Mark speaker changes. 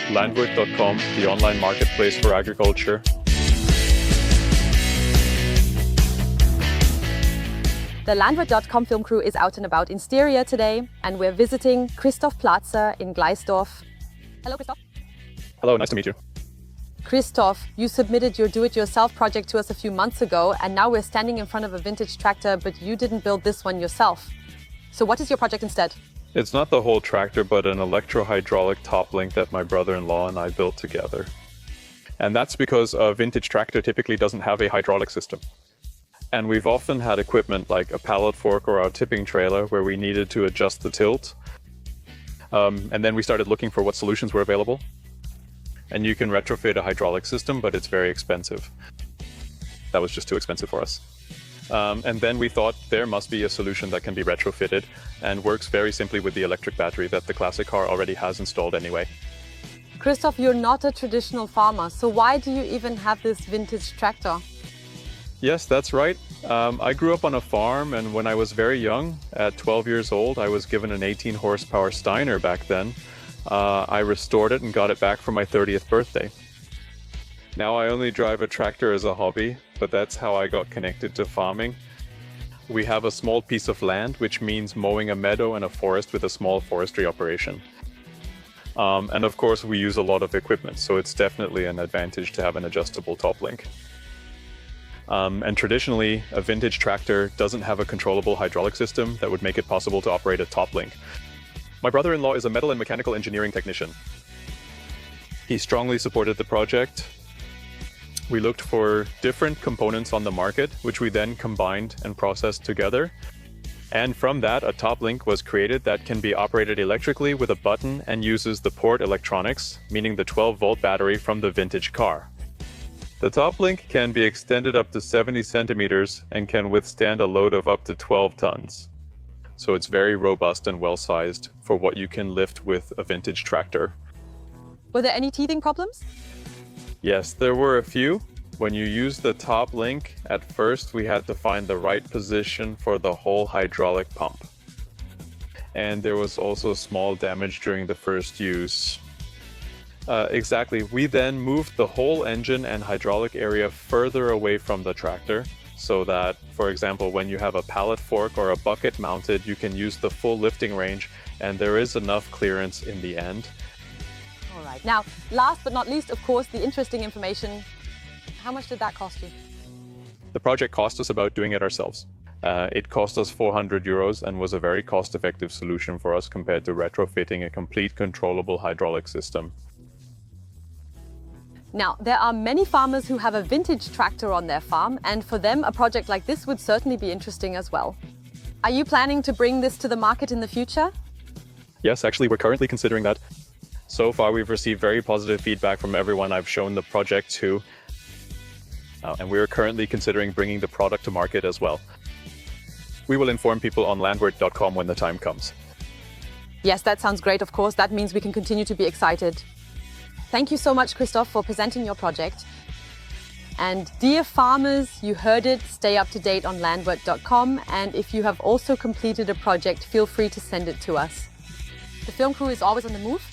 Speaker 1: Landwirt.com, the online marketplace for agriculture.
Speaker 2: The Landwirt.com film crew is out and about in Styria today, and we're visiting Kristof in Gleisdorf. Hello, Kristof.
Speaker 1: Hello, nice to meet you.
Speaker 2: Kristof, you submitted your do-it-yourself project to us a few months ago, and now we're standing in front of a vintage tractor, but you didn't build this one yourself. So what is your project instead?
Speaker 1: It's not the whole tractor, but an electro-hydraulic top link that my brother-in-law and I built together. And that's because a vintage tractor typically doesn't have a hydraulic system. And we've often had equipment like a pallet fork or our tipping trailer where we needed to adjust the tilt. And then we started looking for what solutions were available. And you can retrofit a hydraulic system, but it's very expensive. That was just too expensive for us. And then we thought there must be a solution that can be retrofitted and works very simply with the electric battery that the classic car already has installed anyway.
Speaker 2: Kristof, you're not a traditional farmer, so why do you even have this vintage tractor?
Speaker 1: Yes, that's right. I grew up on a farm, and when I was very young, at 12 years old, I was given an 18 horsepower Steiner back then. I restored it and got it back for my 30th birthday. Now I only drive a tractor as a hobby, but that's how I got connected to farming. We have a small piece of land, which means mowing a meadow and a forest with a small forestry operation. And of course, we use a lot of equipment, so it's definitely an advantage to have an adjustable top link. And traditionally, a vintage tractor doesn't have a controllable hydraulic system that would make it possible to operate a top link. My brother-in-law is a metal and mechanical engineering technician. He strongly supported the project. We looked for different components on the market, which we then combined and processed together. And from that, a top link was created that can be operated electrically with a button and uses the port electronics, meaning the 12-volt battery from the vintage car. The top link can be extended up to 70 centimeters and can withstand a load of up to 12 tons. So it's very robust and well-sized for what you can lift with a vintage tractor.
Speaker 2: Were there any teething problems?
Speaker 1: Yes, there were a few. When you use the top link, at first we had to find the right position for the whole hydraulic pump. And there was also small damage during the first use. Exactly. We then moved the whole engine and hydraulic area further away from the tractor so that, for example, when you have a pallet fork or a bucket mounted, you can use the full lifting range and there is enough clearance in the end.
Speaker 2: All right. Now, last but not least, of course, the interesting information. How much did that cost you?
Speaker 1: The project cost us about doing it ourselves. It cost us 400 euros and was a very cost-effective solution for us compared to retrofitting a complete controllable hydraulic system.
Speaker 2: Now, there are many farmers who have a vintage tractor on their farm, and for them, a project like this would certainly be interesting as well. Are you planning to bring this to the market in the future?
Speaker 1: Yes, actually, we're currently considering that. So far, we've received very positive feedback from everyone I've shown the project to. And we're currently considering bringing the product to market as well. We will inform people on Landwirt.com when the time comes.
Speaker 2: Yes, that sounds great, of course. That means we can continue to be excited. Thank you so much, Kristof, for presenting your project. And dear farmers, you heard it, stay up to date on Landwirt.com. And if you have also completed a project, feel free to send it to us. The film crew is always on the move.